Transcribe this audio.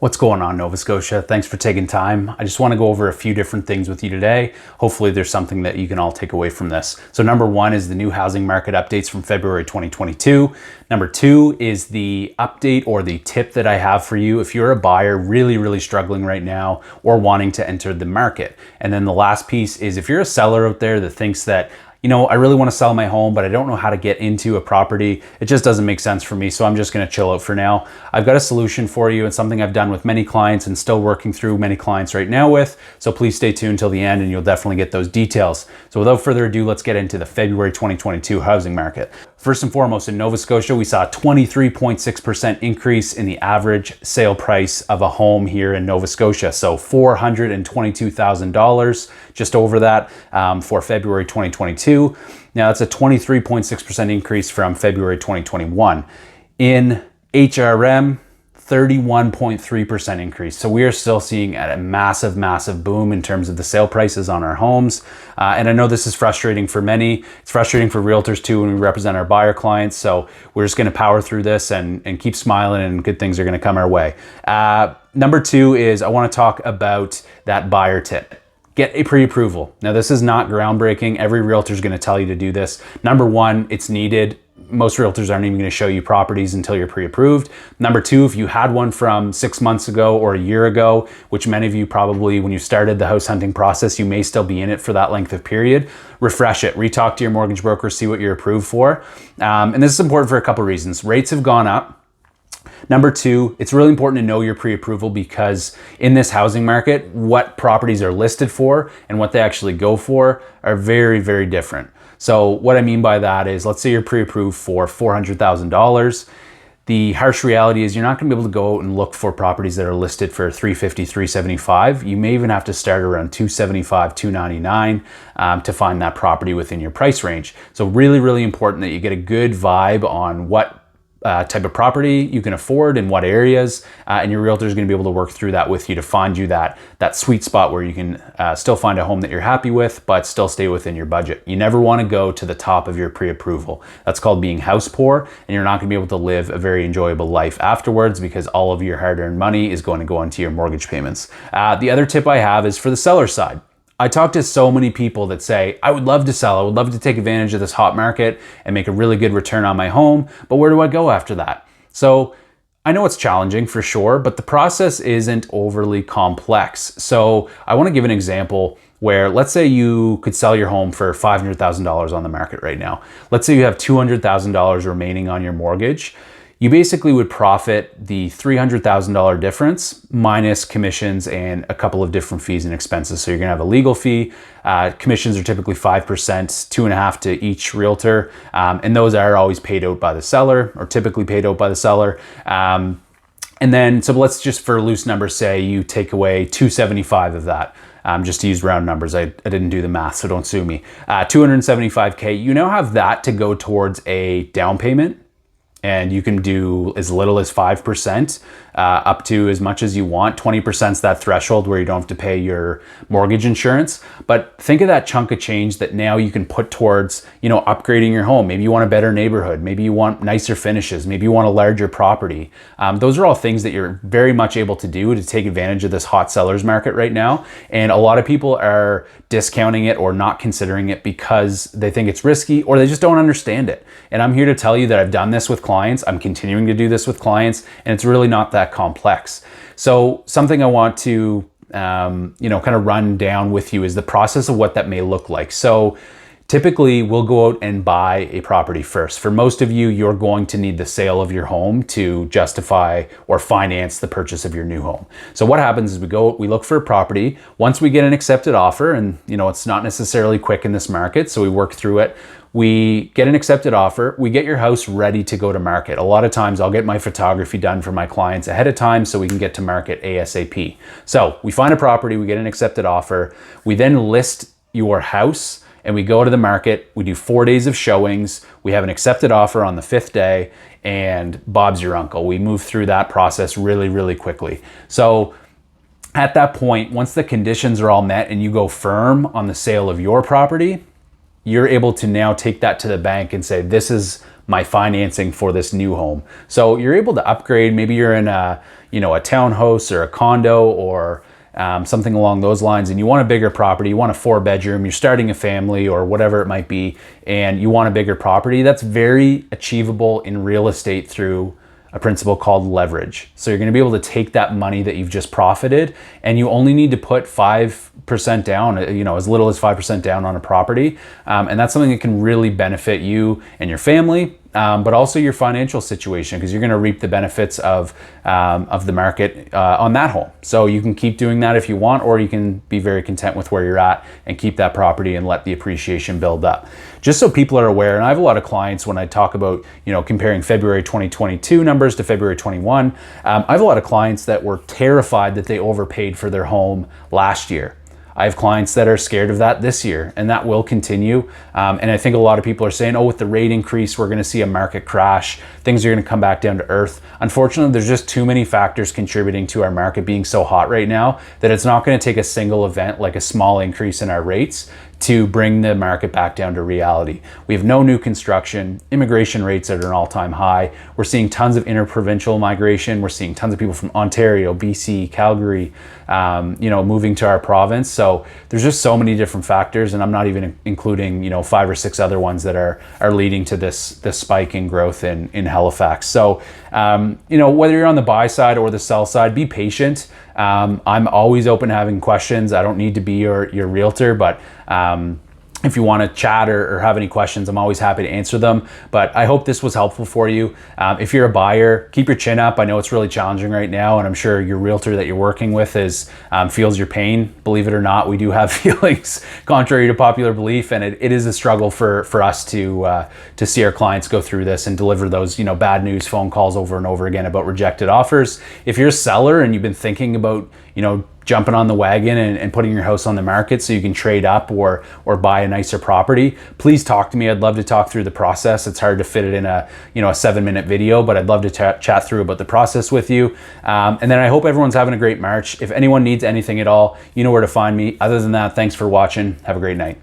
What's going on, Nova Scotia? Thanks for taking time. I just want to go over a few different things with you today. Hopefully there's something that you can all take away from this. So number one is the new housing market updates from February 2022. Number two is the update or the tip that I have for you if you're a buyer really struggling right now or wanting to enter the market. And then the last piece is if you're a seller out there that thinks that, I really want to sell my home, but I don't know how to get into a property. It just doesn't make sense for me, so I'm just going to chill out for now. I've got a solution for you. It's something I've done with many clients and still working through many clients right now with, so please stay tuned till the end and you'll definitely get those details. So without further ado, let's get into the February 2022 housing market. First and foremost, in Nova Scotia, we saw a 23.6% increase in the average sale price of a home here in Nova Scotia. So $422,000, just over that for February 2022. Now that's a 23.6% increase from February 2021. In HRM, 31.3% increase. So we are still seeing a massive boom in terms of the sale prices on our homes. And I know this is frustrating for many. It's frustrating for realtors too when we represent our buyer clients. So we're just gonna power through this and keep smiling, and good things are gonna come our way. Number two is I wanna talk about that buyer tip. Get a pre-approval. Now this is not groundbreaking. Every realtor is gonna tell you to do this. Number one, it's needed. Most realtors aren't even gonna show you properties until you're pre-approved. Number two, if you had one from 6 months ago or a year ago, which many of you probably, when you started the house hunting process, you may still be in it for that length of period, refresh it, re-talk to your mortgage broker, see what you're approved for. And this is important for a couple reasons. Rates have gone up. Number two, it's really important to know your pre-approval, because in this housing market, what properties are listed for and what they actually go for are very different. So what I mean by that is, let's say you're pre-approved for $400,000. The harsh reality is you're not gonna be able to go out and look for properties that are listed for $350,000, $375,000. You may even have to start around $275,000, $299,000 to find that property within your price range. So really important that you get a good vibe on what type of property you can afford in what areas, and your realtor is going to be able to work through that with you to find you that sweet spot where you can still find a home that you're happy with, but still stay within your budget. You never want to go to the top of your pre-approval. That's called being house poor, and you're not going to be able to live a very enjoyable life afterwards, because all of your hard-earned money is going to go into your mortgage payments. The other tip I have is for the seller side. I talk to so many people that say, I would love to sell, I would love to take advantage of this hot market and make a really good return on my home, but where do I go after that? So I know it's challenging for sure, but the process isn't overly complex. So I want to give an example where, let's say you could sell your home for $500,000 on the market right now. Let's say you have $200,000 remaining on your mortgage. You basically would profit the $300,000 difference minus commissions and a couple of different fees and expenses. So you're gonna have a legal fee. Commissions are typically 5%, 2.5% to each realtor. And those are always paid out by the seller, or typically paid out by the seller. And then, so let's just, for loose numbers, say you take away $275,000 of that. Just to use round numbers, I didn't do the math, so don't sue me. $275K, you now have that to go towards a down payment. And you can do as little as 5%, up to as much as you want. 20% is that threshold where you don't have to pay your mortgage insurance. But think of that chunk of change that now you can put towards, upgrading your home. Maybe you want a better neighborhood. Maybe you want nicer finishes. Maybe you want a larger property. Those are all things that you're very much able to do to take advantage of this hot sellers market right now. And a lot of people are discounting it or not considering it because they think it's risky, or they just don't understand it. And I'm here to tell you that I've done this with clients. I'm continuing to do this with clients, and it's really not that complex. So something I want to, kind of run down with you is the process of what that may look like. So typically we'll go out and buy a property first. For most of you, you're going to need the sale of your home to justify or finance the purchase of your new home. So what happens is we look for a property. Once we get an accepted offer, and it's not necessarily quick in this market, so we work through it. We get an accepted offer, we get your house ready to go to market. A lot of times I'll get my photography done for my clients ahead of time so we can get to market ASAP. So we find a property, we get an accepted offer, we then list your house and we go to the market. We do 4 days of showings, we have an accepted offer on the 5th day, and Bob's your uncle. We move through that process really quickly. So at that point, once the conditions are all met and you go firm on the sale of your property, you're able to now take that to the bank and say, this is my financing for this new home. So you're able to upgrade. Maybe you're in a, a townhouse or a condo or something along those lines, and you want a bigger property, you want a 4-bedroom, you're starting a family or whatever it might be, and you want a bigger property. That's very achievable in real estate through a principle called leverage. So you're going to be able to take that money that you've just profited, and you only need to put 5% down, as little as 5% down on a property. And that's something that can really benefit you and your family, but also your financial situation, because you're going to reap the benefits of the market on that home. So you can keep doing that if you want, or you can be very content with where you're at and keep that property and let the appreciation build up. Just so people are aware, and I have a lot of clients when I talk about, comparing February 2022 numbers to February 21, I have a lot of clients that were terrified that they overpaid for their home last year. I have clients that are scared of that this year, and that will continue. And I think a lot of people are saying, with the rate increase, we're going to see a market crash. Things are going to come back down to earth. Unfortunately, there's just too many factors contributing to our market being so hot right now that it's not going to take a single event like a small increase in our rates to bring the market back down to reality. We have no new construction, immigration rates are at an all-time high. We're seeing tons of interprovincial migration. We're seeing tons of people from Ontario, BC, Calgary, moving to our province. So there's just so many different factors, and I'm not even including, 5 or 6 other ones that are leading to this spike in growth in Halifax. So, whether you're on the buy side or the sell side, be patient. I'm always open to having questions. I don't need to be your realtor, but if you want to chat or have any questions, I'm always happy to answer them. But I hope this was helpful for you. If you're a buyer, keep your chin up. I know it's really challenging right now, and I'm sure your realtor that you're working with feels your pain. Believe it or not, we do have feelings contrary to popular belief, and it is a struggle for us to see our clients go through this and deliver those bad news phone calls over and over again about rejected offers. If you're a seller and you've been thinking about jumping on the wagon and putting your house on the market so you can trade up or buy a nicer property, please talk to me. I'd love to talk through the process. It's hard to fit it in a 7-minute video, but I'd love to chat through about the process with you. And then I hope everyone's having a great March. If anyone needs anything at all, you know where to find me. Other than that, thanks for watching. Have a great night.